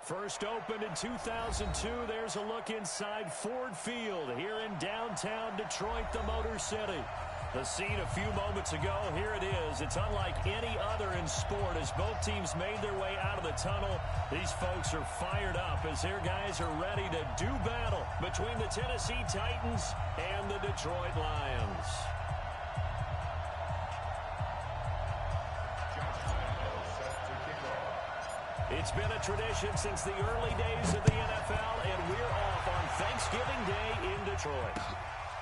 First opened in 2002. There's a look inside Ford Field here in downtown Detroit, the Motor City. The scene a few moments ago, here it is. It's unlike any other in sport as both teams made their way out of the tunnel. These folks are fired up as their guys are ready to do battle between the Tennessee Titans and the Detroit Lions. It's been a tradition since the early days of the NFL, and we're off on Thanksgiving Day in Detroit.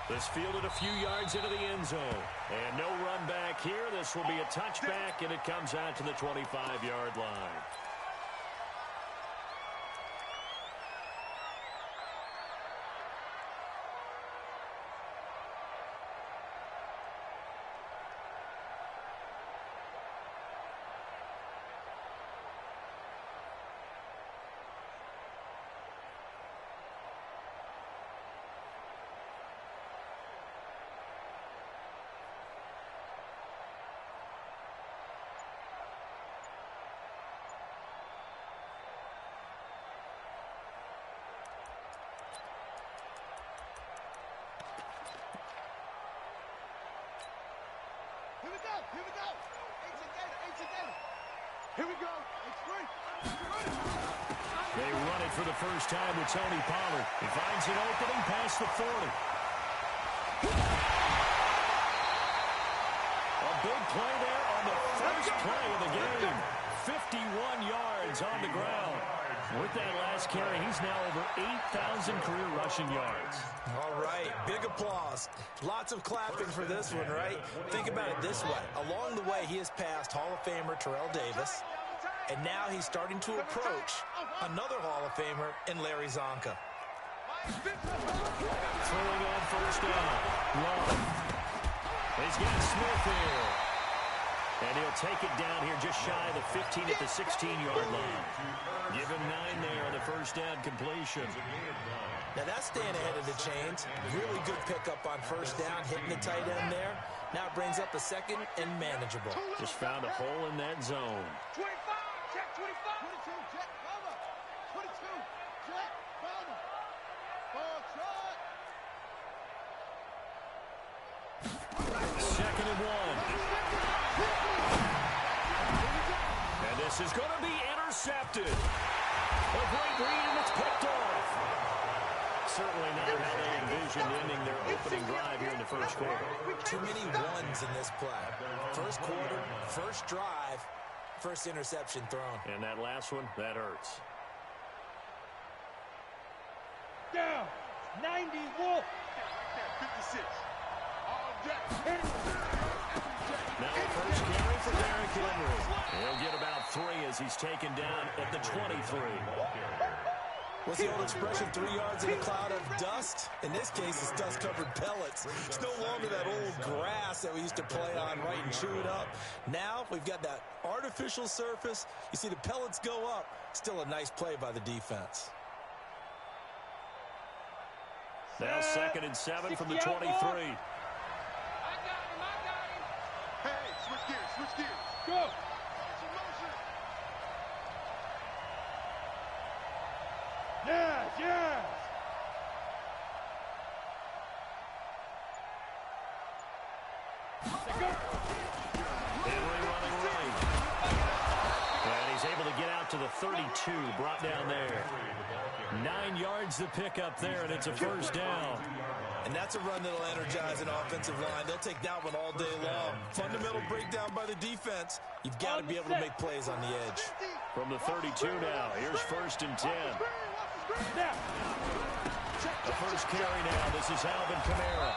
This fielded a few yards into the end zone. And no run back here. This will be a touchback, and it comes out to the 25-yard line. Here we go. They run it for the first time with Tony Pollard. He finds an opening past the 40. A big play there on the first play of the game. 51 yards on the ground. With that last carry, he's now over 8,000 career rushing yards. All right, big applause. Lots of clapping for this one, right? Think about it this way. Along the way, he has passed Hall of Famer Terrell Davis, and now he's starting to approach another Hall of Famer in Larry Zonka. Throwing on first down. Love. He's got Smith here. And he'll take it down here just shy of the 15 at the 16-yard line. Give him 9 there on the first down completion. Now that's staying ahead of the chains. Really good pickup on first down, hitting the tight end there. Now it brings up a second and manageable. Just found a hole in that zone. 25, check 25. 22, check, cover. 22, check, cover. Ball shot. Second and 1. And this is going to be intercepted. A great read, and it's picked off. Certainly not how they envisioned ending their opening drive here in the first quarter. Too many ones in this play. First quarter, first drive, first interception thrown. And that last one, that hurts. Down. 90 Wolf. 56. All day. Now first carry for Derrick Henry. He'll get about 3 as he's taken down at the 23. What's the old expression, 3 yards in a cloud of dust? In this case, it's dust-covered pellets. It's no longer that old grass that we used to play on, right, and chew it up. Now we've got that artificial surface. You see the pellets go up. Still a nice play by the defense. Now 2nd and 7 from the 23. Hey, switch gears. Go. Yes. Henry running right. And he's able to get out to the 32, brought down there. 9 yards to pick up there, and it's a first down. And that's a run that'll energize an offensive line. They'll take that one all day long. Fundamental breakdown by the defense. You've got to be able to make plays on the edge. From the 32 now, here's 1st and 10. The first carry now, this is Alvin Kamara.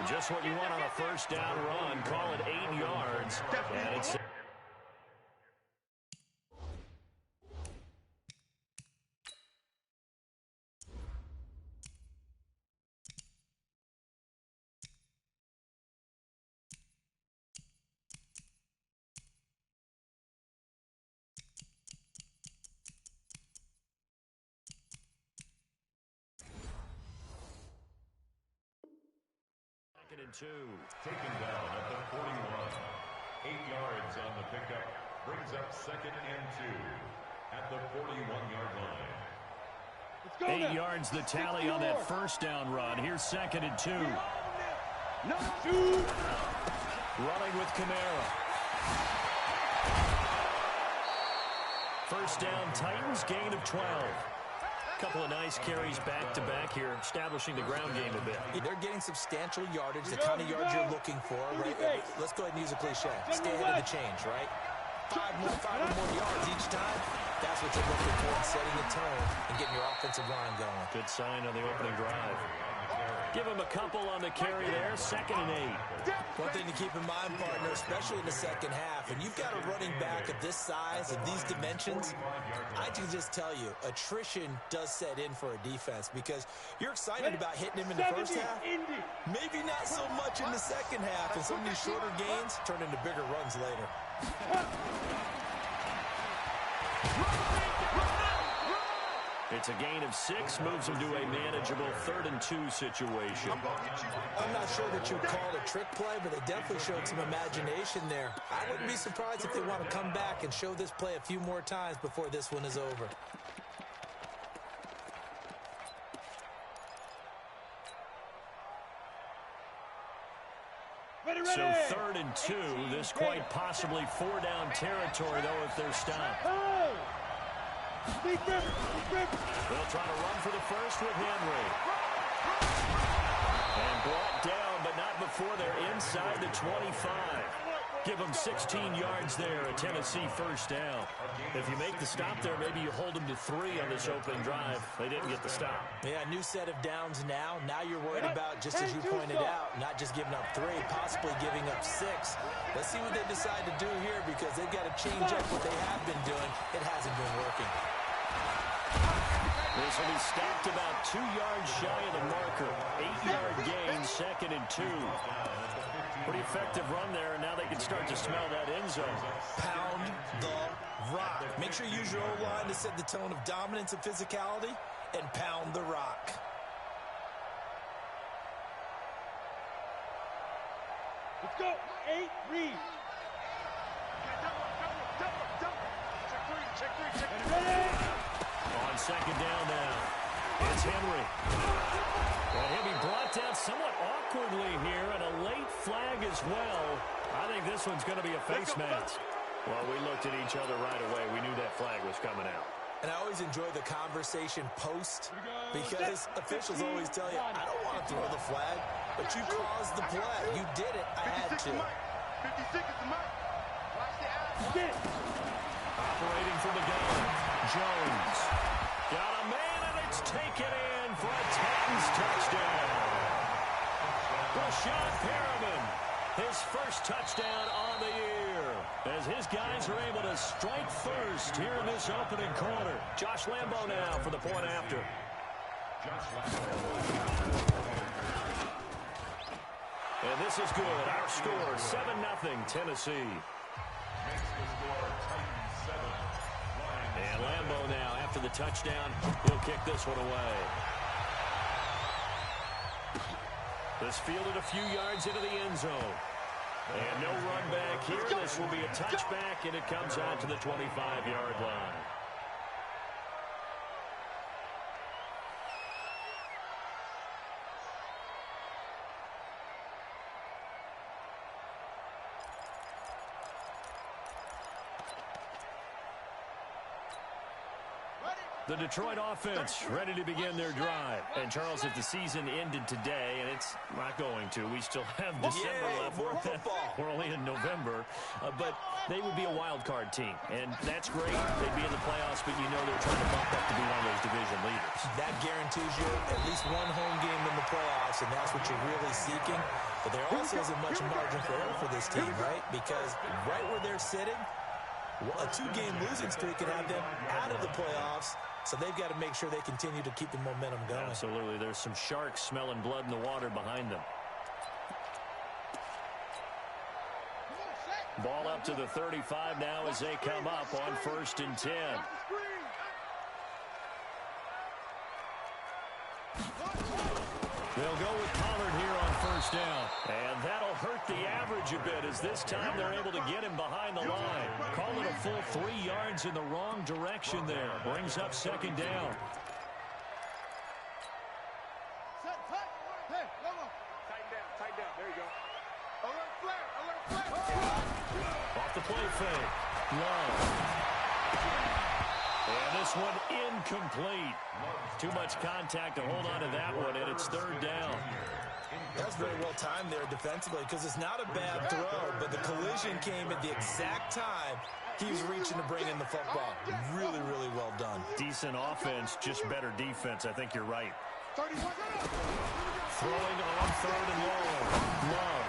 Just what you want on a first down run. Call it 8 yards. And it's... and 2. Taken down at the 41. 8 yards on the pickup. Brings up 2nd and 2. at the 41-yard line. 8 yards the tally on that first down run. Here's 2nd and 2. Running with Kamara. First down, Titans, gain of 12. Couple of nice carries back-to-back here, establishing the ground game a bit. They're getting substantial yardage, the kind of yards you're looking for, right? Let's go ahead and use a cliche. Stay ahead of the change, right? 5 or more yards each time. That's what you're looking for in setting the tone and getting your offensive line going. Good sign on the opening drive. Give him a couple on the carry there, 2nd and 8. One thing to keep in mind, partner, especially in the second half, when you've got a running back of this size and these dimensions, I can just tell you, attrition does set in for a defense because you're excited about hitting him in the first half. Maybe not so much in the second half, and some of these shorter gains turn into bigger runs later. It's a gain of 6, moves them to a manageable 3rd and 2 situation. I'm not sure that you'd call it a trick play, but they definitely showed some imagination there. I wouldn't be surprised if they want to come back and show this play a few more times before this one is over. So 3rd and 2, this quite possibly 4-down territory, though, if they're stopped. They'll try to run for the first with Henry. And brought down, but not before they're inside the 25. Give them 16 yards there, a Tennessee first down. If you make the stop there, maybe you hold them to 3 on this opening drive. They didn't get the stop. Yeah, new set of downs now. Now you're worried about, just as you pointed out, not just giving up 3, possibly giving up 6. Let's see what they decide to do here because they've got to change up what they have been doing. It hasn't been working. This will be stopped about 2 yards shy of the marker. 8-yard gain, 2nd and 2. Pretty effective run there, and now they can start to smell that end zone. Pound the rock. Make sure you use your O-line to set the tone of dominance and physicality, and pound the rock. Let's go. 8, read. On 2nd down now, it's Henry. Well, he'll be brought down somewhat awkwardly here, and a late flag as well. I think this one's going to be a face mask. Well, we looked at each other right away. We knew that flag was coming out. And I always enjoy the conversation post because officials always tell you, I don't want to throw the flag, but you caused the play. You did it. I had to. 50 seconds to Mike. Watch the ass. Operating from the gun, Jones. Got a man, and it's taken in for a Titans touchdown. Rashad Perriman, his first touchdown on the year, as his guys are able to strike first here in this opening quarter. Josh Lambo now for the point after. And this is good. Our score, 7-0 Tennessee. And Lambo now, after the touchdown, he'll kick this one away. This fielded a few yards into the end zone. And no run back here. This will be a touchback, and it comes out to the 25-yard line. The Detroit offense ready to begin their drive. And, Charles, if the season ended today, and it's not going to, we still have December left. We're only in November. But they would be a wild card team. And that's great. They'd be in the playoffs, but you know they're trying to bump up to be one of those division leaders. That guarantees you at least one home game in the playoffs, and that's what you're really seeking. But there also isn't much margin for error for this team, right? Because right where they're sitting, a 2-game losing streak could have them out of the playoffs. So they've got to make sure they continue to keep the momentum going. Absolutely. There's some sharks smelling blood in the water behind them. Ball up to the 35 now as they come up on 1st and 10. They'll go with Pollard here on 1st down. And that'll hurt the average a bit as this time they're able to get him behind the line. Call it a full 3 yards in the wrong direction there. Brings up second down. Set, tight. Hey, come on. Tighten down. There you go. Alert flag. Off the play fake. Love. And this one incomplete. Too much contact to hold on to that one, and it's third down. That's very well timed there defensively because it's not a bad throw, but the collision came at the exact time he was reaching to bring in the football. Really, really well done. Decent offense, just better defense. I think you're right. 31. Throwing on third and long. Love.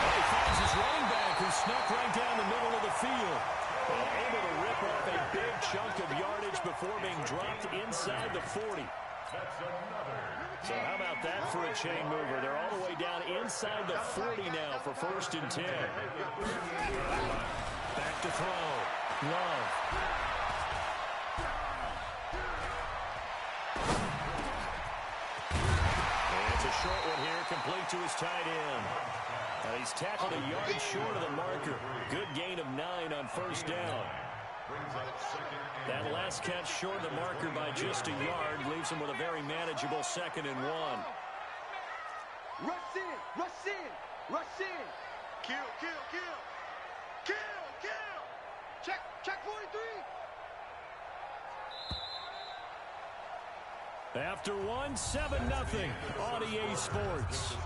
He finds his running back who snuck right down the middle of the field. And able to rip off a big chunk of yardage before being dropped inside the 40. So how about that for a chain mover? They're all the way down inside the 40 now for 1st and 10. Back to throw. Love. And it's a short one here, complete to his tight end. He's tackled a yard short of the marker. Good gain of 9 on 1st down. That last catch short of the marker by just a yard leaves him with a very manageable 2nd and 1. Rush in. Kill. Check 43. After 1, 7-0 on EA Sports.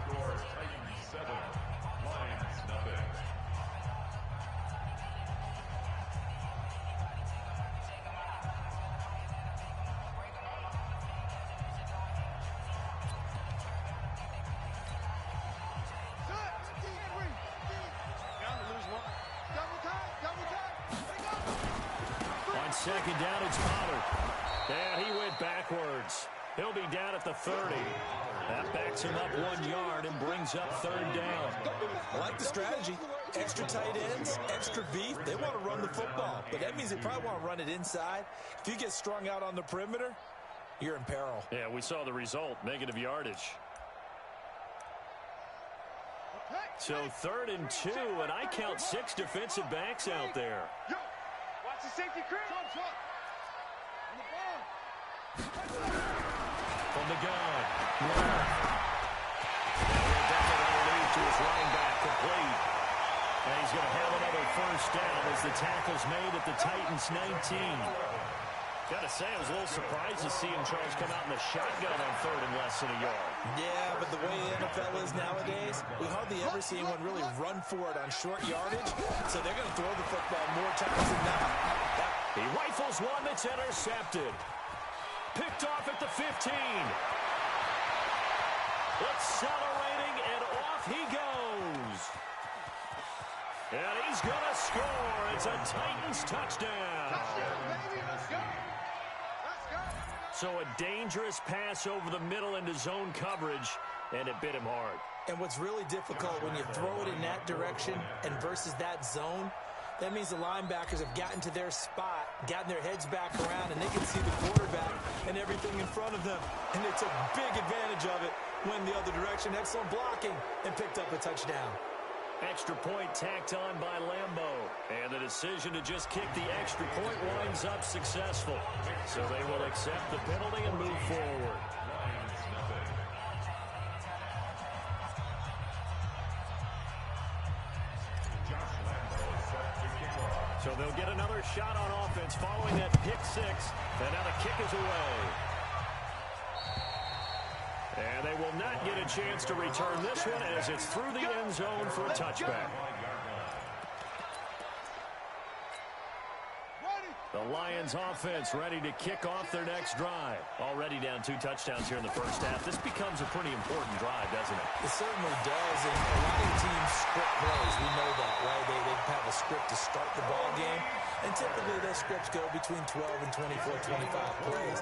On 2nd down, it's Pollard. And he went backwards. He'll be down at the 30. That backs him up 1 yard and brings up 3rd down. I like the strategy. Extra tight ends, extra beef. They want to run the football, but that means they probably want to run it inside. If you get strung out on the perimeter, you're in peril. Yeah, we saw the result, negative yardage. So 3rd and 2, and I count 6 defensive backs out there. Watch the safety creep. From the gun. Definitely to his running back, complete. And he's going to have another 1st down as the tackle's made at the Titans 19. Got to say, I was a little surprised to see him, Charles, come out in the shotgun on 3rd and less than a yard. Yeah, but the way the NFL is nowadays, we hardly ever see anyone really run for it on short yardage, so they're going to throw the football more times than not. He rifles one that's intercepted. Picked off at the 15. Accelerating, and off he goes. And he's going to score. It's a Titans touchdown. So a dangerous pass over the middle into zone coverage, and it bit him hard. And what's really difficult when you throw it in that direction and versus that zone, that means the linebackers have gotten to their spot, gotten their heads back around, and they can see the quarterback and everything in front of them. And they took big advantage of it, went the other direction, excellent blocking, and picked up a touchdown. Extra point tacked on by Lambeau. And the decision to just kick the extra point winds up successful. So they will accept the penalty and move forward. So they'll get another shot on offense following that pick 6. And now the kick is away. And they will not get a chance to return this one as it's through the end zone for a touchback. The Lions offense ready to kick off their next drive. Already down 2 touchdowns here in the first half. This becomes a pretty important drive, doesn't it? It certainly does, and a lot of teams script plays. We know that, right? They have a script to start the ball game, and typically those scripts go between 12 and 24, 25 plays.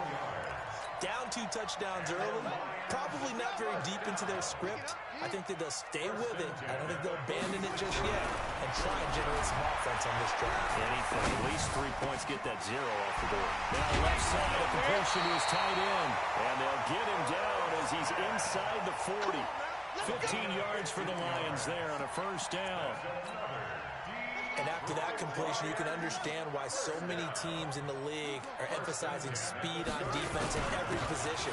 Down 2 touchdowns early, probably not very deep into their script. I think that they'll stay with it. I don't think they'll abandon it just yet and try and generate some offense on this drive. Anything, at least 3 points, get that 0 off the board. Now left side of the completion to his tight end, and they'll get him down as he's inside the 40. 15 yards for the Lions there on a 1st down. And after that completion, you can understand why so many teams in the league are emphasizing speed on defense in every position.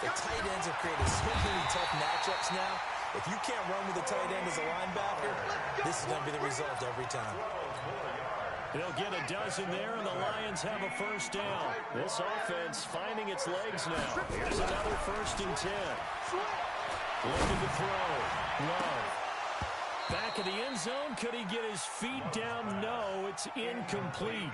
The tight ends have created so many tough matchups now. If you can't run with a tight end as a linebacker, this is going to be the result every time. He'll get a dozen there, and the Lions have a first down. This offense finding its legs now. Here's another 1st and 10. Looking to throw. Love. Back in the end zone. Could he get his feet down? No, it's incomplete.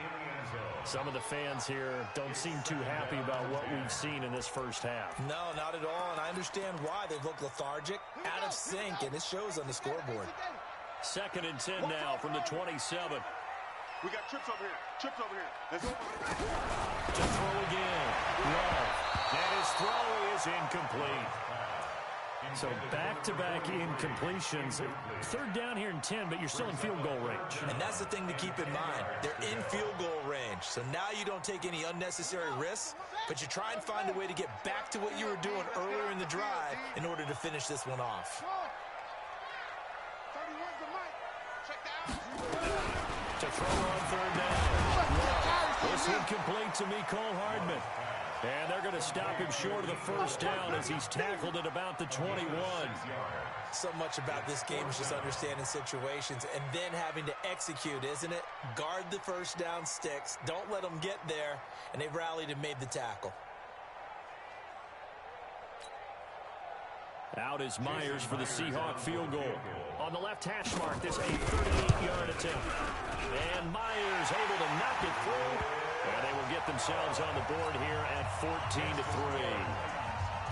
Some of the fans here don't seem too happy about what we've seen in this first half. No, not at all, and I understand why. They look lethargic, out of sync, and it shows on the scoreboard. 2nd and 10 now from the 27. We got trips over here. Trips over here. Let's go. To throw again. Love. And his throw is incomplete. So back-to-back incompletions. 3rd down here and 10, but you're still in field goal range. And that's the thing to keep in mind. They're in field goal range. So now you don't take any unnecessary risks, but you try and find a way to get back to what you were doing earlier in the drive in order to finish this one off. 31's the mic. Check that out. To throw on 3rd down. This incomplete to Mecole Hardman. And they're going to stop him short of the first down as he's tackled at about the 21. So much about this game is just understanding situations and then having to execute, isn't it? Guard the first down sticks. Don't let them get there. And they rallied and made the tackle. Out is Myers for the Seahawk field goal. On the left hash mark, this a 38-yard attempt. And Myers able to knock it through. And they will get themselves on the board here at 14-3.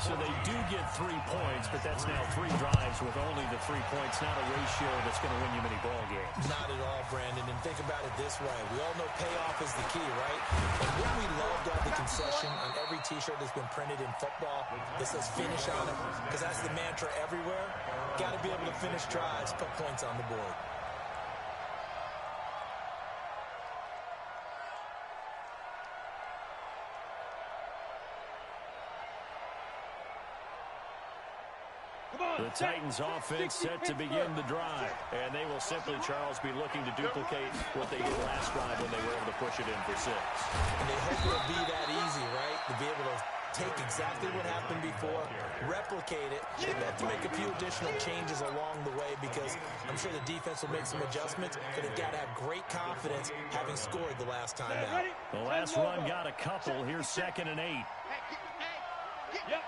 So they do get 3 points, but that's now 3 drives with only the 3 points. Not a ratio that's going to win you many ball games. Not at all, Brandon. And think about it this way. We all know payoff is the key, right? And what we love to have the concession on every T-shirt that's been printed in football that says finish on it, because that's the mantra everywhere. Got to be able to finish drives, put points on the board. The Titans offense set to begin the drive. And they will simply, Charles, be looking to duplicate what they did last drive when they were able to push it in for 6. And they hope it'll be that easy, right? To be able to take exactly what happened before, replicate it. They have to make a few additional changes along the way because I'm sure the defense will make some adjustments, but they've got to have great confidence having scored the last time out. The last run got a couple. Here's 2nd and 8. Yep.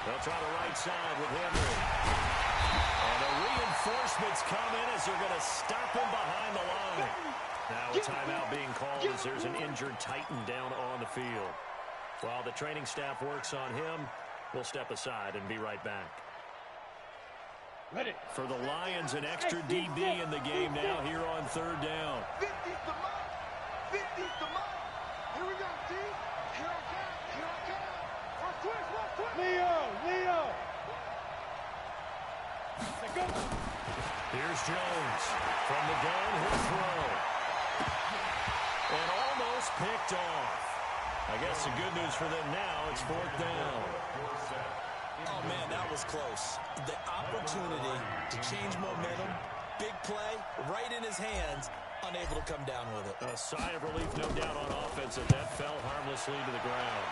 They'll try the right side with Henry. And the reinforcements come in as they're going to stop him behind the line. Now a timeout being called as there's an injured Titan down on the field. While the training staff works on him, we'll step aside and be right back. Ready. For the Lions, an extra DB in the game now here on 3rd down. 50's the mark. 50's the mark. Here we go, T. Here I come. Here I come. Watch twist. Watch twist. Leo. Let's go. Here's Jones. From the gun, he'll throw. And almost picked off. I guess the good news for them now, it's 4th down. Oh, man, that was close. The opportunity to change momentum, big play, right in his hands, unable to come down with it. A sigh of relief, no doubt, on offense as that fell harmlessly to the ground.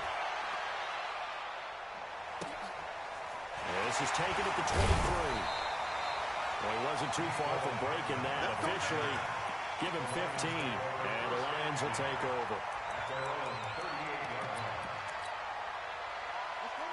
This is taken at the 23. Well, he wasn't too far from breaking that. Officially, give him 15, and the Lions will take over.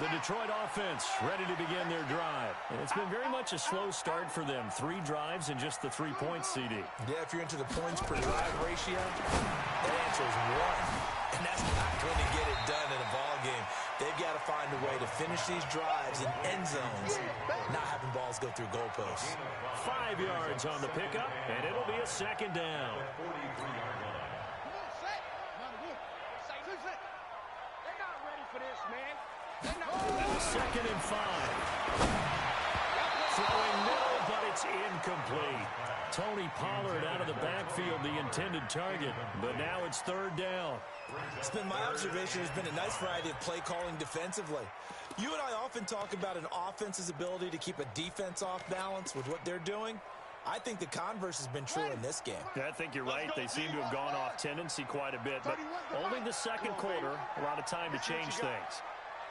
The Detroit offense ready to begin their drive. And it's been very much a slow start for them. 3 drives and just the 3 points, CD. Yeah, if you're into the points per drive ratio, that answer is 1. And that's not going to get it done in a ball game. They've got to find a way to finish these drives in end zones, not having balls go through goalposts. 5 yards on the pickup, and it'll be a 2nd down. Come on, set. They're not ready for this, man. They're not ready. 2nd and 5. Throwing middle, but it's incomplete. Tony Pollard out of the backfield, the intended target. But now it's third down. It's been my observation. There's been a nice variety of play calling defensively. You and I often talk about an offense's ability to keep a defense off balance with what they're doing. I think the converse has been true in this game. Yeah, I think you're right. They seem to have gone off tendency quite a bit, but only the second quarter, a lot of time to change things.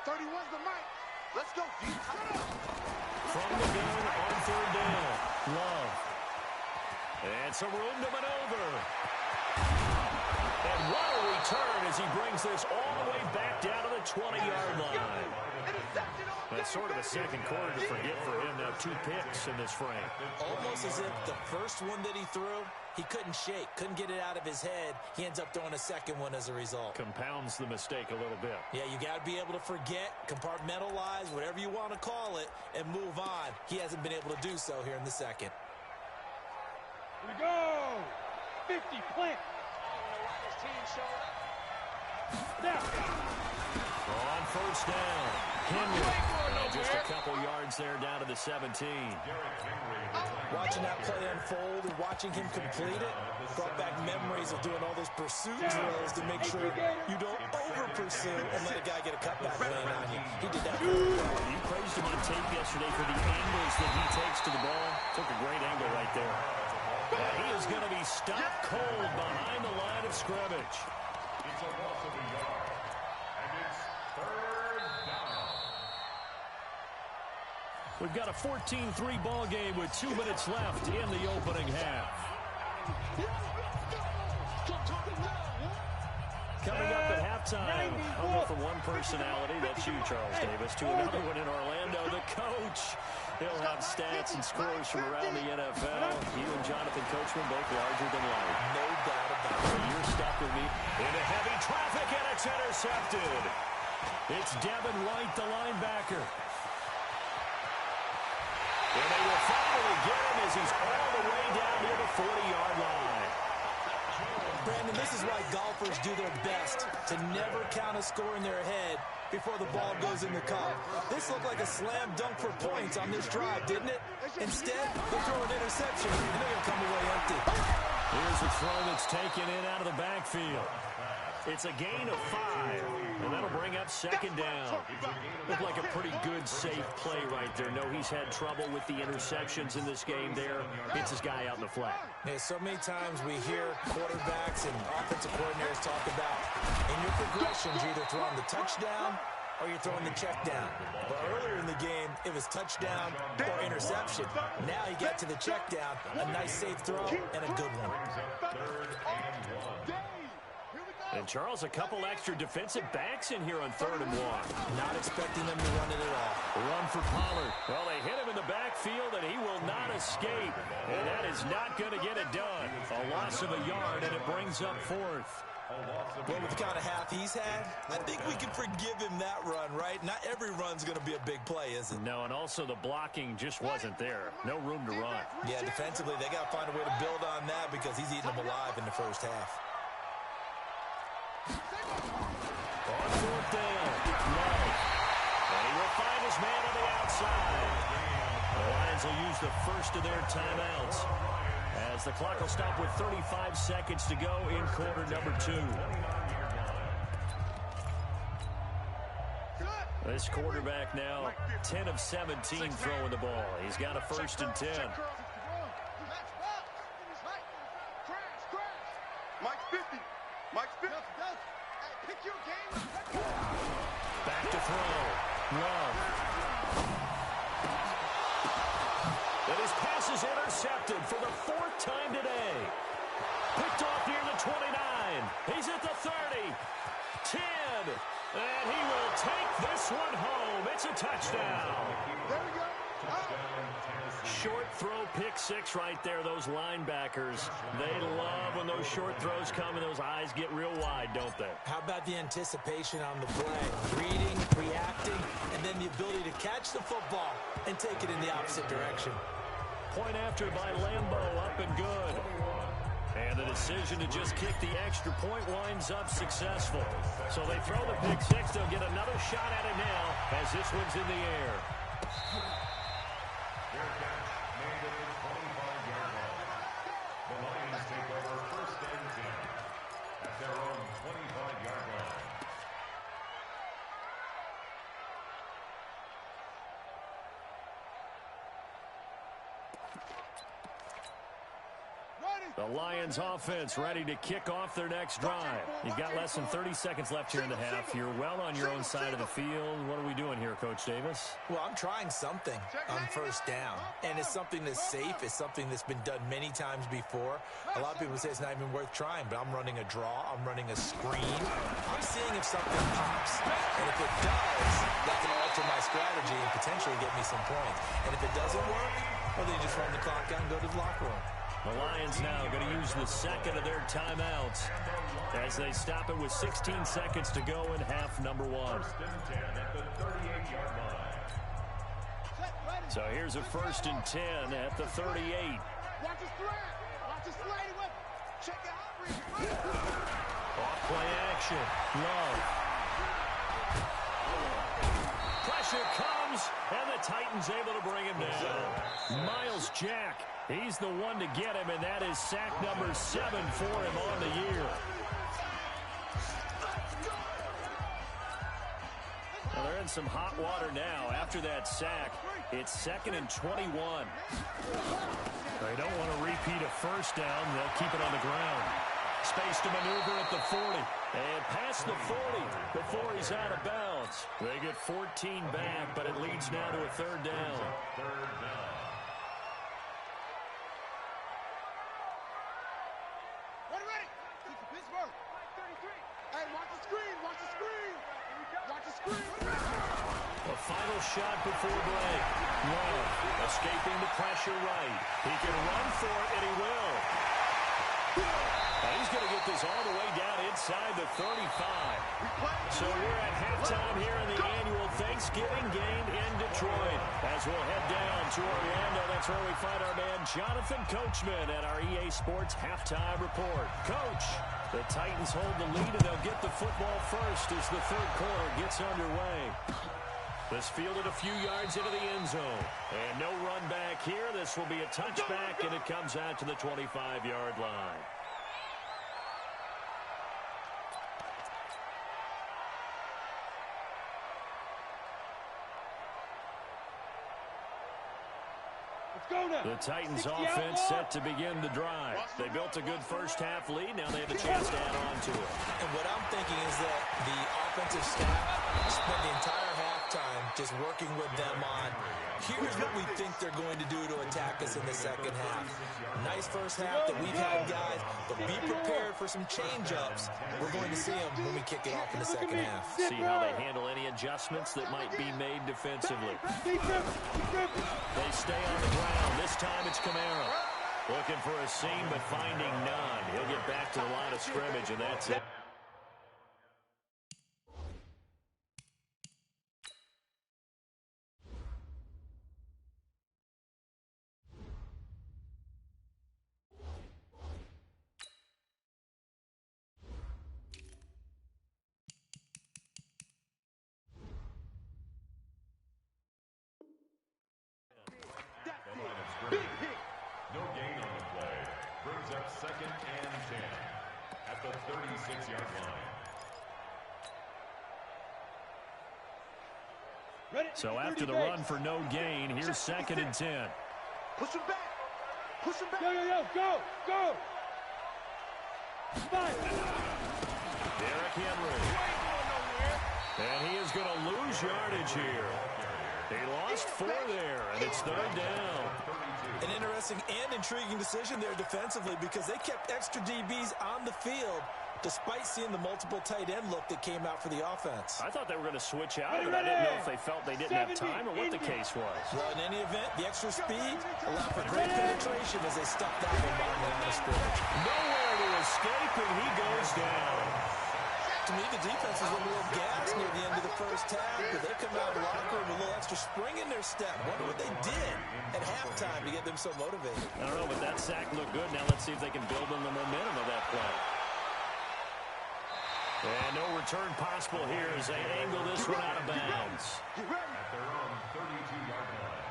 31's the mic. Let's go, D. From the gun on third down, Love. And some room to maneuver. And what a return as he brings this all the way back down to the 20-yard line. That's sort of a second quarter to forget for him. Now 2 picks in this frame. Almost as if the first one that he threw, he couldn't shake, couldn't get it out of his head. He ends up throwing a second one as a result. Compounds the mistake a little bit. Yeah, you got to be able to forget, compartmentalize, whatever you want to call it, and move on. He hasn't been able to do so here in the second. Here we go. 50, plant. Now. On first down, Henry. Just a couple yards there down to the 17. Watching that play unfold and watching him complete it brought back memories of doing all those pursuit drills to make sure you don't over-pursue and let a guy get a cutback lane on you. He did that very well. You praised him on tape yesterday for the angles that he takes to the ball. Took a great angle right there. And he is going to be stopped cold behind the line of scrimmage. It's a loss of a yard. And it's third down. We've got a 14-3 ball game with 2 minutes left in the opening half. Coming up at halftime, I'll go from one personality, that's you, Charles Davis, to another one in Orlando, the coach. He'll have stats and scores from around the NFL. You and Jonathan Coachman both larger than life. No doubt about it. You're stuck with me. Into heavy traffic, and it's intercepted. It's Devin White, the linebacker. And they will finally get him as he's all the way down near the 40-yard line. Brandon, this is why golfers do their best to never count a score in their head before the ball goes in the cup. This looked like a slam dunk for points on this drive, didn't it? Instead, they throw an interception, and they're going to come away empty. Here's a throw that's taken in out of the backfield. It's a gain of 5, and that'll bring up second down. Looked like a pretty good, safe play right there. No, he's had trouble with the interceptions in this game there. Hits his guy out in the flat. Yeah, so many times we hear quarterbacks and offensive coordinators talk about in your progressions, you're either throwing the touchdown or you're throwing the check down. But earlier in the game, it was touchdown or interception. Now you get to the check down, a nice safe throw, and a good one. And, Charles, a couple extra defensive backs in here on 3rd and 1. Not expecting them to run it at all. Run for Pollard. Well, they hit him in the backfield, and he will not escape. And that is not going to get it done. A loss of a yard, and it brings up 4th. Well, with the kind of half he's had, I think we can forgive him that run, right? Not every run's going to be a big play, is it? No, and also the blocking just wasn't there. No room to run. Yeah, defensively, they got to find a way to build on that because he's eating them alive in the first half. On 4th down, Love. And he will find his man on the outside. The Lions will use the first of their timeouts as the clock will stop with 35 seconds to go in quarter number 2. This quarterback now 10 of 17 throwing the ball. He's got a 1st and 10. Mike's 50. Mike's 50. Pick your game. Back to throw. Love. And his pass is intercepted for the 4th time today. Picked off near the 29. He's at the 30. 10. And he will take this one home. It's a touchdown. There we go. Short throw, pick 6 right there. Those linebackers, they love when those short throws come and those eyes get real wide, don't they? How about the anticipation on the play? Reading, reacting, and then the ability to catch the football and take it in the opposite direction. Point after by Lambeau, up and good. And the decision to just kick the extra point winds up successful. So they throw the pick 6. They'll get another shot at it now as this one's in the air. The Lions offense ready to kick off their next drive. You've got less than 30 seconds left here in the half. You're well on your own side of the field. What are we doing here, Coach Davis? Well, I'm trying something on first down, and it's something that's safe. It's something that's been done many times before. A lot of people say it's not even worth trying, but I'm running a draw. I'm running a screen. I'm seeing if something pops, and if it does, that can alter my strategy and potentially get me some points. And if it doesn't work, well, then you just run the clock out and go to the locker room. The Lions now going to use the second of their timeouts as they stop it with 16 seconds to go in half number 1. First and 10 at the 38-yard line. So here's a 1st and 10 at the 38. Watch his threat. Watch his sliding whip. Check out. Off play action. Love. Pressure comes, and the Titans able to bring him down. Miles Jack. He's the one to get him, and that is sack number 7 for him on the year. Well, they're in some hot water now. After that sack, it's 2nd and 21. They don't want to repeat a first down. They'll keep it on the ground. Space to maneuver at the 40. And past the 40 before he's out of bounds. They get 14 back, but it leads now to a 3rd down. Third down. Ready. Pittsburgh. 33. Hey, watch the screen. Watch the screen. Watch the screen. A final shot before break. Love escaping the pressure right. He can run for it, and he will. And he's going to get this all the way down inside the 35. So we're at halftime here in the annual Thanksgiving game in Detroit. As we'll head down to Orlando, that's where we find our man Jonathan Coachman at our EA Sports Halftime Report. Coach, the Titans hold the lead, and they'll get the football first as the 3rd quarter gets underway. This fielded a few yards into the end zone. And no run back here. This will be a touchback, and it comes out to the 25-yard line. The Titans offense set to begin the drive. They built a good first-half lead. Now they have a chance to add on to it. And what I'm thinking is that the offensive staff spent the entire halftime just working with them on, here's what we think they're going to do to attack us in the second half. Nice first half that we've had, guys, but be prepared for some change-ups. We're going to see them when we kick it off in the second half. See how they handle any adjustments that might be made defensively. They stay on the ground. This time it's Kamara. Looking for a seam, but finding none. He'll get back to the line of scrimmage, and that's it. No gain on the play. Brings up 2nd and 10 at the 36-yard line. So after the run for no gain, here's 2nd and 10. Push him back. Push him back. Go. Derrick Henry. And he is going to lose yardage here. He lost 4 there, and it's 3rd down. An interesting and intriguing decision there defensively because they kept extra DBs on the field despite seeing the multiple tight end look that came out for the offense. I thought they were going to switch out of it. I didn't know if they felt they didn't have time or what the case was. Well, in any event, the extra speed allowed for great penetration as they stuffed out the bottom line of scrimmage. Nowhere to escape, and he goes down. To me, the defense was a little gas near the end of the first half, but they come out of the locker room with a little extra spring in their step. Wonder what they did at halftime to get them so motivated. I don't know, but that sack looked good. Now let's see if they can build on the momentum of that play. And no return possible here as they angle this one out of bounds. At their own 32-yard line.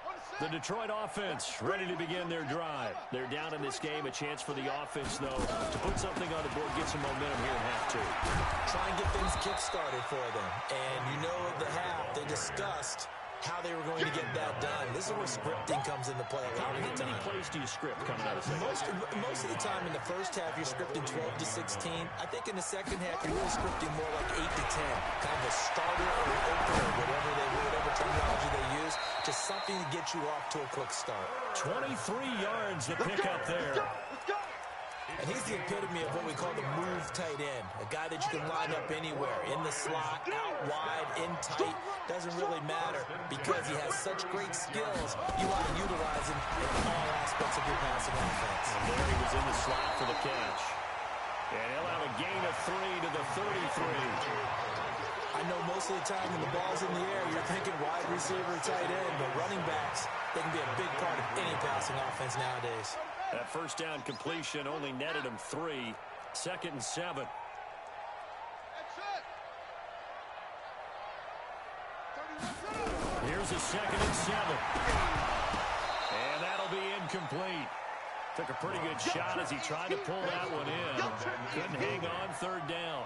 On the The Detroit offense ready to begin their drive. They're down in this game. A chance for the offense, though, to put something on the board, get some momentum here in half two. Try and get things kick-started for them. And you know at the half, they discussed how they were going to get that done. This is where scripting comes into play a lot of the time. How many plays do you script coming out of second? Most of the time in the first half, you're scripting 12 to 16. I think in the second half, you're really scripting more like 8 to 10. Kind of a starter or an opener, whatever terminology they use. Just something to get you off to a quick start. 23 yards to pick up there. And he's the epitome of what we call the move tight end. A guy that you can line up anywhere, in the slot, out wide, in tight. Doesn't really matter because he has such great skills. You want to utilize him in all aspects of your passing offense. And there he was in the slot for the catch. And he'll have a gain of 3 to the 33. I know most of the time when the ball's in the air, you're thinking wide receiver, tight end, but running backs, they can be a big part of any passing offense nowadays. That first down completion only netted him 3. 2nd and 7. Here's a 2nd and 7. And that'll be incomplete. Took a pretty good shot as he tried to pull that one in. Couldn't hang on 3rd down.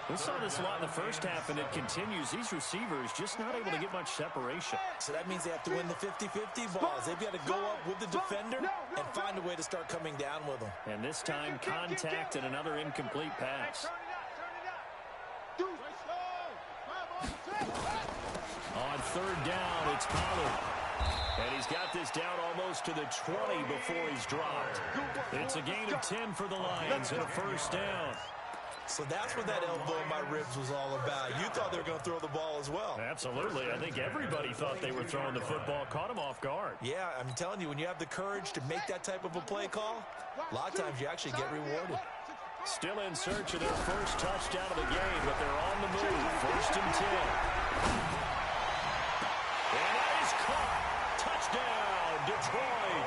We saw this a lot in the first half, and it continues. These receivers just not able to get much separation. So that means they have to win the 50-50 balls. They've got to go up with the defender and find a way to start coming down with them. And this time, contact and another incomplete pass. On 3rd down, it's Pollard. And he's got this down almost to the 20 before he's dropped. It's a gain of 10 for the Lions and a first down. So that's what that elbow in my ribs was all about. You thought they were going to throw the ball as well. Absolutely. I think everybody thought they were throwing the football. Caught him off guard. Yeah, I'm telling you, when you have the courage to make that type of a play call, a lot of times you actually get rewarded. Still in search of their first touchdown of the game, but they're on the move. 1st and 10. And that is caught. Touchdown, Detroit.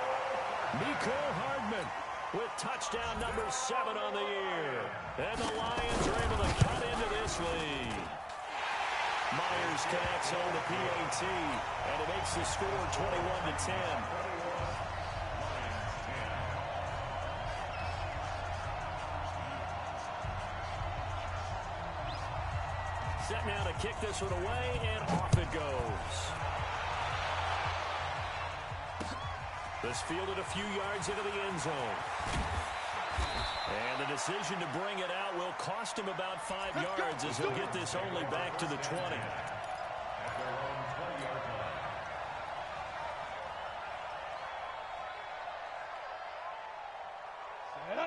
Mecole Hardman with touchdown number 7 on the year. And the Lions are able to cut into this lead. Myers connects on the PAT, and it makes the score 21 to 10. Set now to kick this one away, and off it goes. This fielded a few yards into the end zone. And the decision to bring it out will cost him about 5 yards as he'll get this only back to the 20.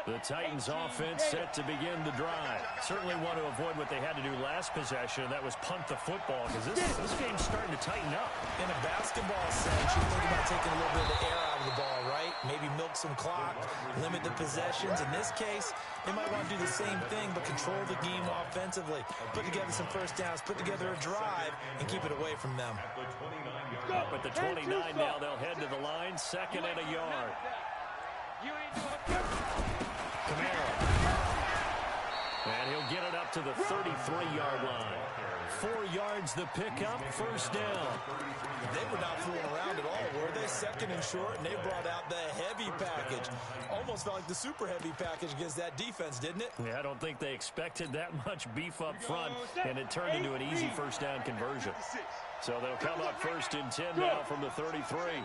The Titans offense set to begin the drive. Certainly want to avoid what they had to do last possession, and that was punt the football, because this game's starting to tighten up. In a basketball sense, you think about taking a little bit of the air out of the ball, right? Maybe milk some clock, limit the possessions. In this case, they might want to do the same thing, but control the game offensively. Put together some first downs, put together a drive, and keep it away from them. Up at the 29 now, they'll head to the line, 2nd and a yard. Kamara. And he'll get it up to the 33-yard line. 4 yards the pickup, first down. They were not fooling around at all, were they? 2nd and short, and they brought out the heavy package. Almost felt like the super heavy package against that defense, didn't it? Yeah, I don't think they expected that much beef up front, and it turned into an easy first down conversion. So they'll come up 1st and 10 now from the 33.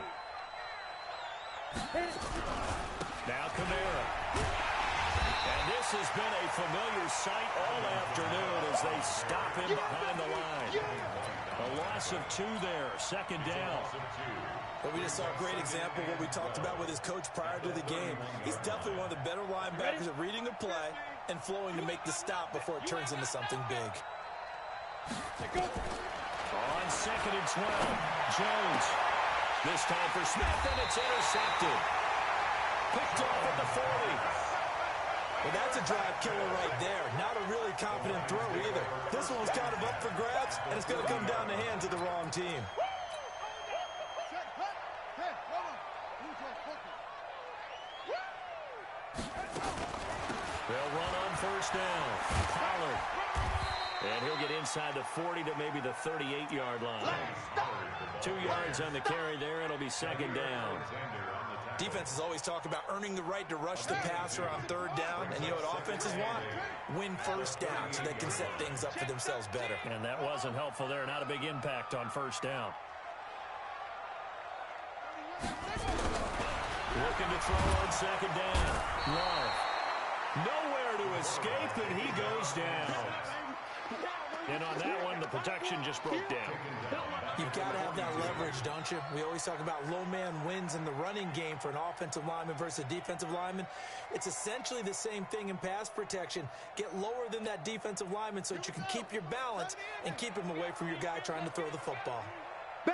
Now Kamara. And this has been a familiar sight all afternoon as they stop him behind the line. A loss of 2 there, 2nd down. But we just saw a great example of what we talked about with his coach prior to the game. He's definitely one of the better linebackers at reading a play and flowing to make the stop before it turns into something big. On 2nd and 12, Jones. This time for Smith, and it's intercepted. Picked off at the 40. Well, that's a drive killer right there. Not a really confident throw either. This one was kind of up for grabs, and it's going to come down the hands of the wrong team. They'll run on first down. Pollard. And he'll get inside the 40 to maybe the 38-yard line. up 2 yards on the carry there. It'll be second down. Defenses always talk about earning the right to rush the passer on third down. And you know what offenses want? Win first down so they can set things up for themselves better. And that wasn't helpful there. Not a big impact on first down. Looking to throw on second down. Love. Nowhere to escape, and he goes down. And on that one, the protection just broke down. You've got to have that leverage, don't you? We always talk about low man wins in the running game for an offensive lineman versus a defensive lineman. It's essentially the same thing in pass protection. Get lower than that defensive lineman so that you can keep your balance and keep him away from your guy trying to throw the football.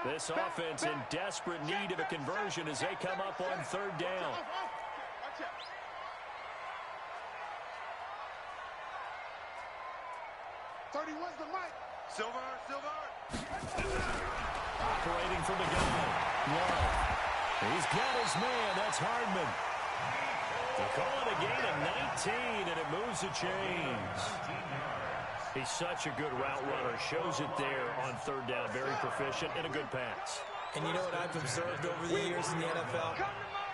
This offense in desperate need of a conversion as they come up on third down. 31's the mic. Silver. Operating from the gun. Love. He's got his man. That's Hardman. They call it a gain of 19, and it moves the chains. He's such a good route runner. Shows it there on third down. Very proficient and a good pass. And you know what I've observed over the years in the NFL?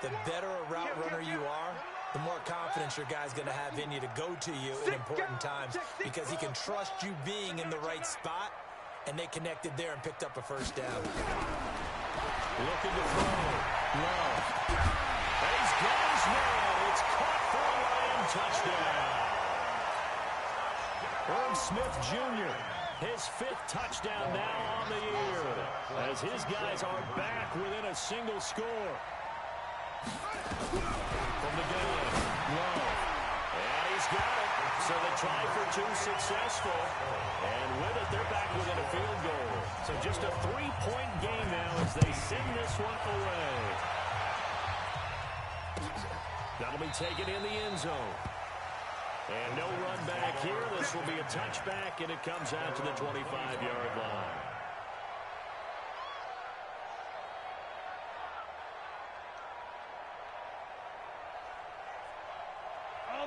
The better a route runner you are, the more confidence your guy's going to have in you to go to you in important times because he can trust you being in the right spot, and they connected there and picked up a first down. Looking to throw. Love. And he's got his man. It's caught for a Lion touchdown. Herb Smith Jr., his 5th touchdown now on the year as his guys are back within a single score. From the gun, Love. And he's got it. So they try for 2 successful. And with it, they're back within a field goal. So just a 3-point game now as they send this one away. That'll be taken in the end zone. And no run back here. This will be a touchback, and it comes out to the 25-yard line.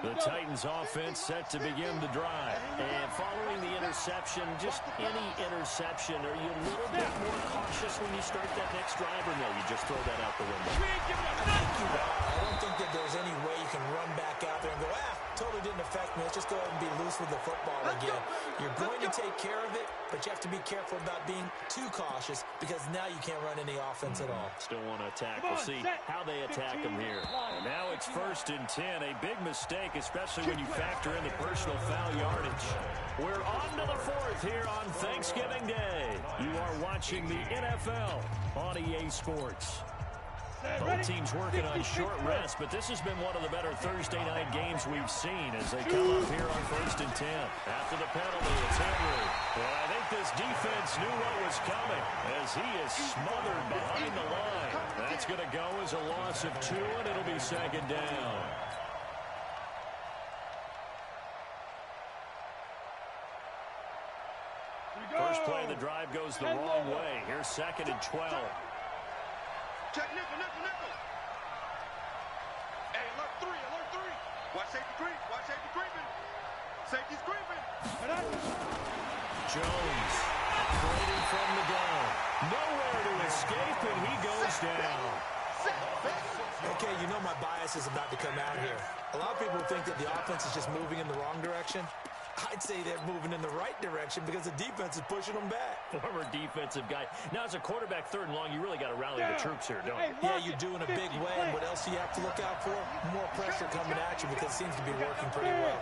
The Titans offense set to begin the drive. And following the interception, just any interception, are you a little bit more cautious when you start that next drive, or no, you just throw that out the window? I don't think that there's any way you can run back out there and go, totally didn't affect me. Let's just go ahead and be loose with the football again. You're going to take care of it, but you have to be careful about being too cautious because now you can't run any offense at all. Still want to attack. We'll see how they attack them here. And now it's 1st and 10. A big mistake, especially when you factor in the personal foul yardage. We're on to the 4th here on Thanksgiving Day. You are watching the NFL on EA Sports. Both teams working on short rest, but this has been one of the better Thursday night games we've seen as they come up here on 1st and 10. After the penalty, it's Henry. Well, I think this defense knew what was coming as he is smothered behind the line. That's going to go as a loss of 2, and it'll be second down. First play of the drive goes the wrong way. Here's 2nd and 12. Check nickel. Hey, alert 3. Watch safety creeping. Safety's creeping. Jones operating from the gun. Nowhere to escape, and he goes down. Okay, you know my bias is about to come out here. A lot of people think that the offense is just moving in the wrong direction. I'd say they're moving in the right direction because the defense is pushing them back. Former defensive guy. Now, as a quarterback, 3rd and long, you really got to rally the troops here, don't you? Yeah, you do in a big way. And what else do you have to look out for? More pressure coming at you because it seems to be working pretty well.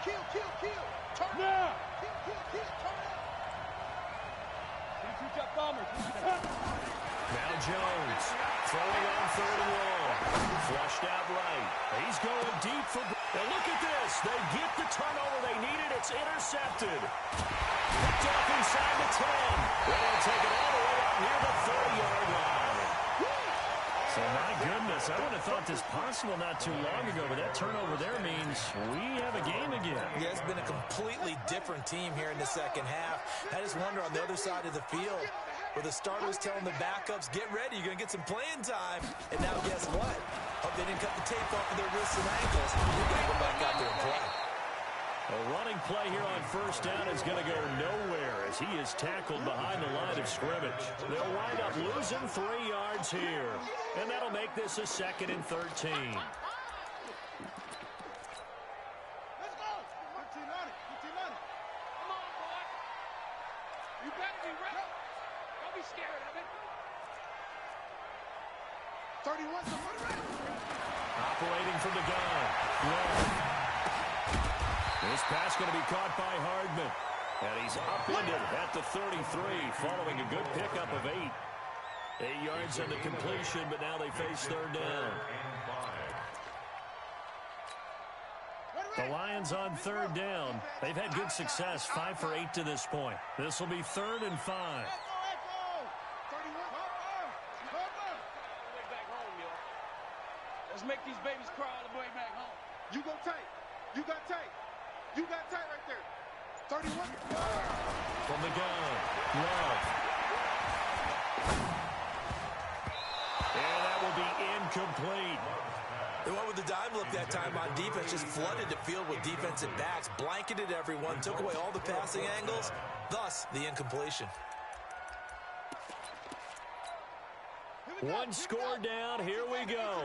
Kill. Turn now. Kill. Turn Now Jones throwing on 3rd and long. Flushed out right. He's going deep for... Now look at this. They get the turnover they needed. It's intercepted. Picked off inside the 10. They'll take it all the way out near the 30-yard line. So my goodness, I would have thought this possible not too long ago, but that turnover there means we have a game again. Yeah, it's been a completely different team here in the second half. I just wonder on the other side of the field, where the starters telling the backups, get ready, you're going to get some playing time. And now guess what? Hope they didn't cut the tape off of their wrists and ankles. They're going to go back out there and play. A running play here on first down is going to go nowhere as he is tackled behind the line of scrimmage. They'll wind up losing 3 yards here, and that'll make this a 2nd and 13. Operating from the gun. This pass going to be caught by Hardman. And he's upended at the 33 following a good pickup of 8. 8 yards on the completion, but now they face 3rd down. The Lions on 3rd down. They've had good success, 5 for 8 to this point. This will be 3rd and 5. Let's make these babies crawl all the way back home. You go tight. You got tight. You got tight right there. 31. From the gun. Love. And that will be incomplete. They went with the dive look that time on defense, just flooded the field with defensive backs, blanketed everyone, took away all the passing angles, thus the incompletion. One score down. Here we go.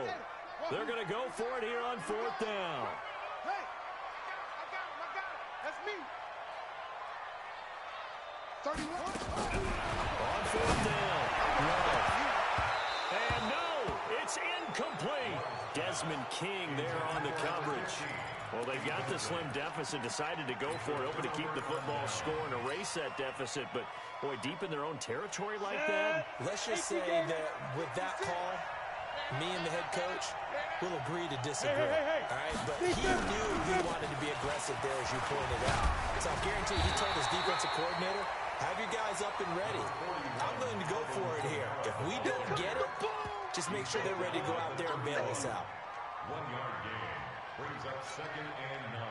They're going to go for it here on 4th down. Hey, I got him. That's me. 31. On 4th down. And no, it's incomplete. Desmond King there on the coverage. Well, they've got the slim deficit, decided to go for it, hoping to keep the football score and erase that deficit. But, boy, deep in their own territory like that. Let's just say that with that call, me and the head coach will agree to disagree. All right, but he knew he wanted to be aggressive there, as you pointed out. So I guarantee he told his defensive coordinator, have your guys up and ready. I'm going to go for it here. If we don't get it, just make sure they're ready to go out there and bail us out. 1-yard gain brings up 2nd and 9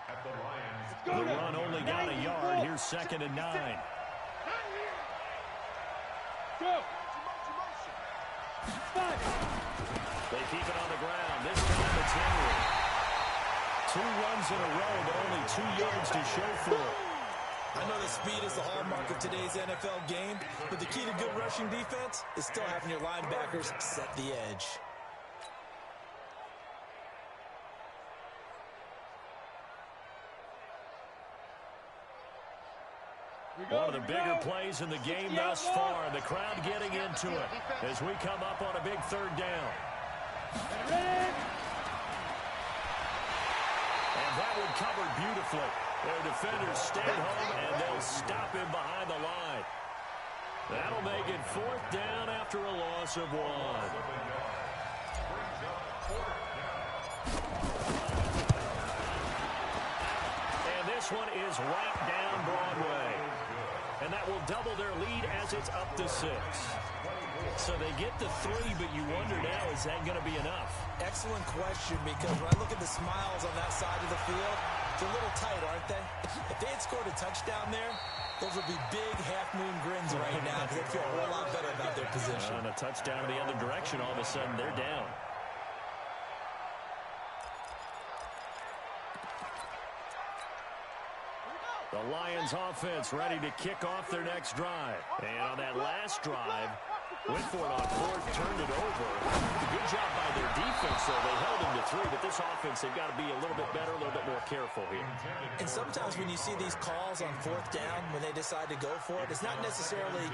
at the Lions. The run only got a yard. Here's 2nd and 9. Go. They keep it on the ground. This time it's Henry. 2 runs in a row, but only 2 yards to show for it. I know that speed is the hallmark of today's NFL game, but the key to good rushing defense is still having your linebackers set the edge. One of the bigger plays in the game thus far, and the crowd getting into it as we come up on a big 3rd down. And that one covered beautifully. Their defenders stayed home, and they'll stop him behind the line. That'll make it 4th down after a loss of 1. And this one is right down Broadway. And that will double their lead as it's up to 6. So they get the 3, but you wonder now, is that going to be enough? Excellent question, because when I look at the smiles on that side of the field, they're a little tight, aren't they? If they had scored a touchdown there, those would be big half-moon grins right now because they feel a whole lot better about their position. On a touchdown in the other direction, all of a sudden they're down. The Lions offense ready to kick off their next drive. And on that last drive, went for it on 4th, turned it over. Good job by their defense, though. They held them to 3, but this offense, they've got to be a little bit better, a little bit more careful here. And sometimes when you see these calls on 4th down, when they decide to go for it, it's not necessarily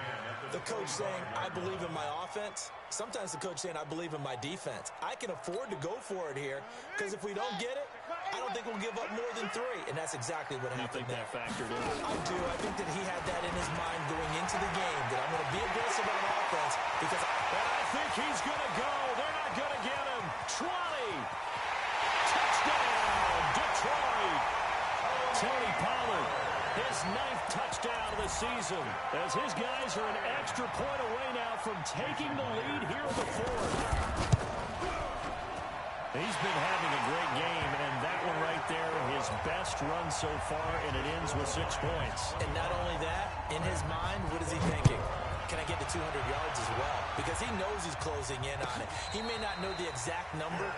the coach saying, I believe in my offense. Sometimes the coach saying, I believe in my defense. I can afford to go for it here, because if we don't get it, I don't think we'll give up more than 3, and that's exactly what happened. You think that factored in? I do. I think that he had that in his mind going into the game, that I'm going to be aggressive on offense because I think he's going to go. They're not going to get him. 20. Touchdown, Detroit. Tony Pollard, his 9th touchdown of the season, as his guys are an extra point away now from taking the lead here in the 4th. He's been having a great game, and that one right there, his best run so far, and it ends with 6 points. And not only that, in his mind, what is he thinking? Can I get to 200 yards as well? Because he knows he's closing in on it. He may not know the exact number,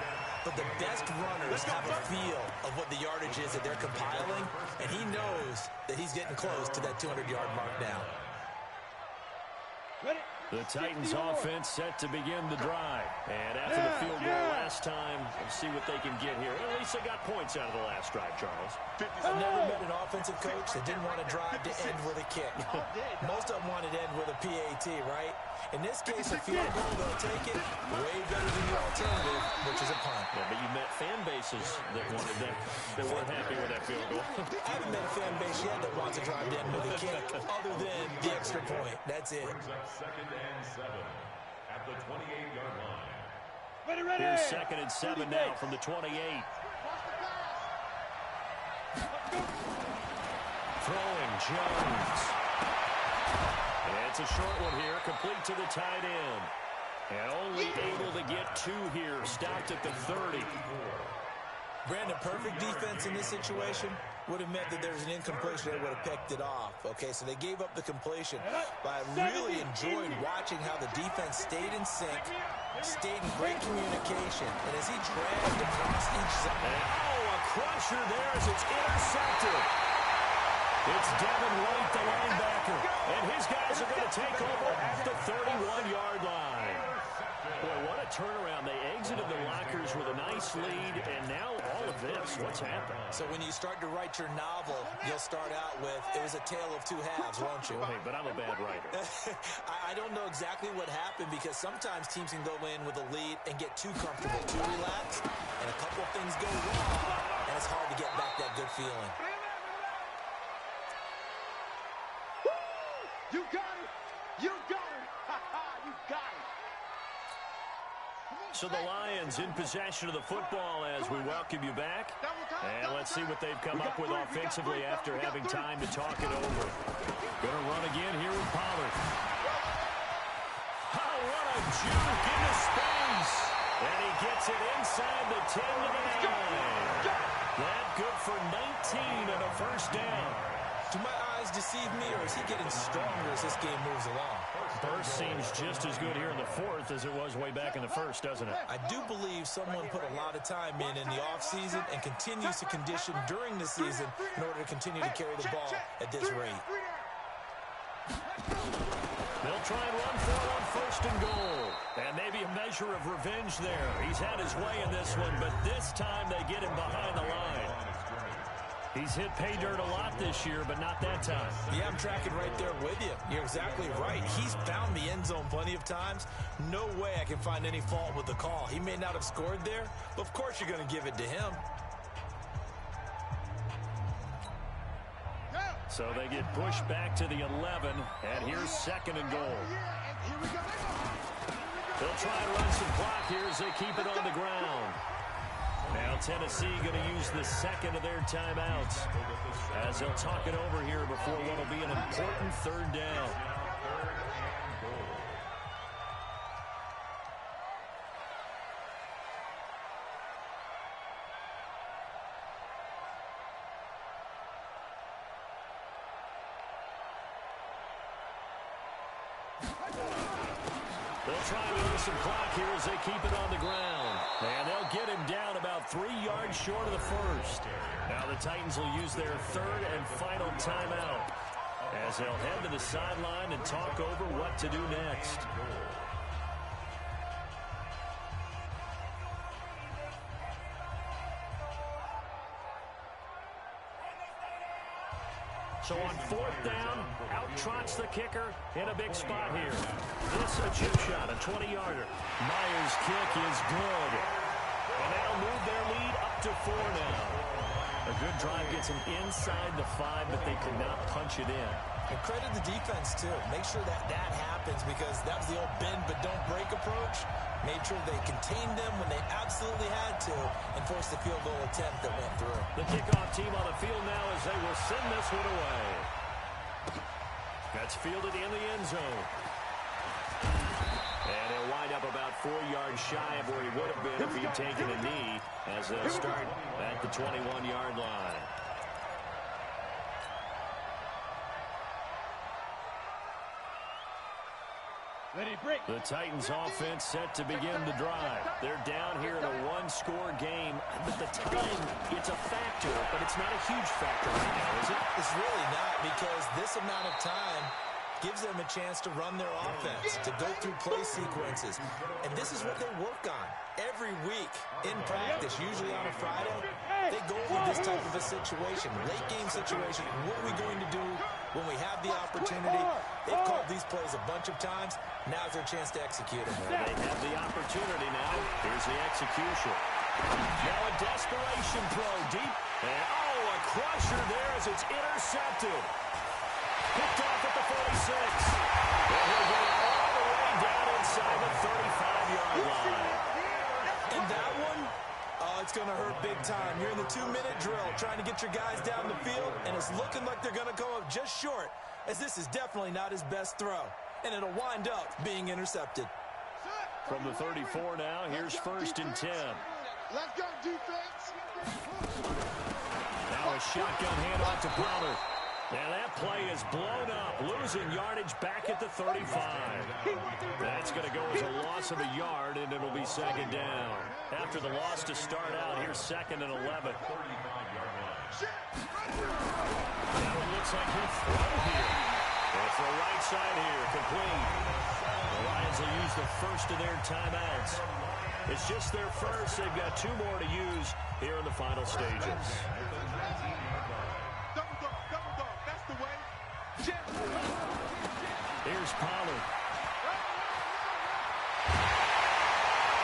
But the best runners have a feel of what the yardage is that they're compiling, and he knows that he's getting close to that 200-yard mark now. The Titans offense set to begin the drive. And after the field goal last time, we'll see what they can get here. At least they got points out of the last drive, Charles. I've never met an offensive coach that didn't want to drive to end with a kick. Most of them wanted to end with a PAT, right? In this case, a field goal, they'll take it way better than the alternative, which is a punt. Yeah, but you met fan bases that wanted that weren't happy with that field goal. I haven't met a fan base yet that wants to drive to end with a kick, other than the extra point. That's it. Second and 7 at the 28-yard line. Here's 2nd and 7 now from the 28. Throwing Jones. It's a short one here, complete to the tight end. And only able to get 2 here, stopped at the 30. Brandon, perfect defense in this situation would have meant that there's an incompletion that would have picked it off. Okay, so they gave up the completion. But I really enjoyed watching how the defense stayed in sync, stayed in great communication, and as he dragged across each zone. Oh, a crusher there as it's intercepted. It's Devin White, the linebacker, and his guys are going to take over at the 31-yard line. Boy, what a turnaround. They exited the lockers with a nice lead, and now all of this. What's happened? So when you start to write your novel, you'll start out with, it was a tale of 2 halves, won't you? Hey, but I'm a bad writer. I don't know exactly what happened, because sometimes teams can go in with a lead and get too comfortable, too relaxed, and a couple of things go wrong, and it's hard to get back that good feeling. You got it! You got it! You got it! So the Lions in possession of the football as we welcome you back. And let's see what they've come up with offensively after having time to talk it over. Gonna run again here with Pollard. Oh, what a juke into space. And he gets it inside the 10 to the 9. That good for 19 and a first down. Do my eyes deceive me, or is he getting stronger as this game moves along? Burst seems just as good here in the 4th as it was way back in the 1st, doesn't it? I do believe someone put a lot of time in the offseason and continues to condition during the season in order to continue to carry the ball at this rate. They'll try and run for it on 1st and goal. And maybe a measure of revenge there. He's had his way in this one, but this time they get him behind the line. He's hit pay dirt a lot this year, but not that time. Yeah, I'm tracking right there with you. You're exactly right. He's found the end zone plenty of times. No way I can find any fault with the call. He may not have scored there, but of course you're going to give it to him. So they get pushed back to the 11, and here's 2nd and goal. They'll try and run some clock here as they keep it on the ground. Now Tennessee going to use the 2nd of their timeouts as they'll talk it over here before what will be an important 3rd down. They'll try to use some clock here as they keep it on the ground. And they'll get him down about 3 yards short of the 1st. Now the Titans will use their 3rd and final timeout as they'll head to the sideline and talk over what to do next. So on 4th down, out trots the kicker in a big spot here. This a chip shot, a 20-yarder. Myers' kick is good. And that'll move their lead up to 4 now. A good drive gets them inside the 5, but they could not punch it in. And credit the defense, too. Make sure that happens, because that was the old bend but don't break approach. Made sure they contained them when they absolutely had to and forced the field goal attempt that went through. The kickoff team on the field now as they will send this one away. That's fielded in the end zone. And he'll wind up about 4 yards shy of where he would have been if he'd taken a knee as they'll start at the 21-yard line. The Titans offense set to begin the drive. They're down here in a one-score game. But the time, it's a factor, but it's not a huge factor right now, is it? It's really not, because this amount of time gives them a chance to run their offense, to go through play sequences. And this is what they work on every week in practice, usually on a Friday. They go over this type of a situation, late game situation. What are we going to do when we have the opportunity? They've called these plays a bunch of times. Now's their chance to execute them. They have the opportunity now. Here's the execution. Now a desperation throw deep. And, a crusher there as it's intercepted. Picked off at the 46. And he'll get it all the way down inside the 35-yard line. And that one, it's going to hurt big time. You're in the 2-minute drill trying to get your guys down the field, and it's looking like they're going to come up just short, as this is definitely not his best throw. And it'll wind up being intercepted. From the 34 now, here's 1st and 10. Let's go, defense. Now a shotgun handoff to Pollard. And that play is blown up, losing yardage back at the 35. That's going to go as a loss of a yard, and it'll be 2nd down. After the loss to start out, here's 2nd and 11. Now it looks like he'll throw here. It's the right side here, complete. The Lions will use the first of their timeouts. It's just their first. They've got 2 more to use here in the final stages. Here's Pollard.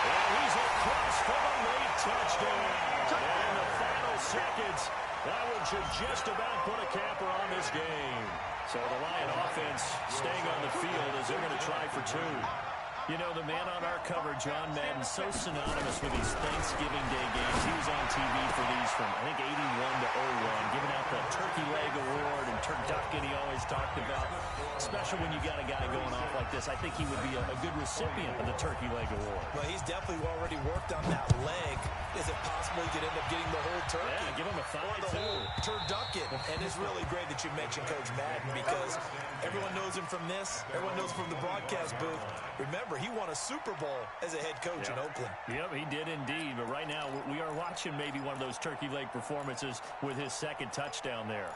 And he's across for the late touchdown. And the final seconds, that one should just about put a capper on this game. So the Lion offense staying on the field as they're going to try for 2. You know, the man on our cover, John Madden, so synonymous with these Thanksgiving Day games. He was on TV for these from, I think, 81 to 01, giving out the Turkey Leg Award and Turducken he always talked about. Special when you got a guy going off like this. I think he would be a good recipient of the Turkey Leg Award. Well, he's definitely already worked on that leg. Is it possible he could end up getting the whole turkey? Yeah, give him a thigh, or the whole turducken. And it's really great that you mentioned Coach Madden, because everyone knows him from this. Everyone knows him from the broadcast booth. Remember, he won a Super Bowl as a head coach in Oakland. Yep, he did indeed. But right now, we are watching maybe one of those turkey leg performances with his 2nd touchdown there.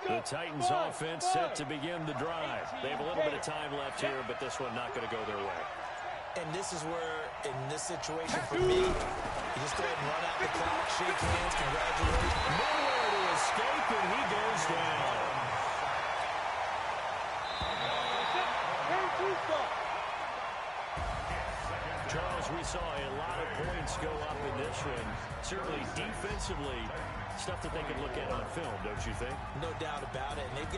The Titans offense set to begin the drive. They have a little bit of time left here, but this one not going to go their way. And this is where, in this situation for me, you just go ahead and run out the clock, shake hands, congratulate. Nowhere to escape, and he goes down. Charles, we saw a lot of points go up in this one. Certainly defensively, stuff that they could look at on film, don't you think? No doubt about it. And they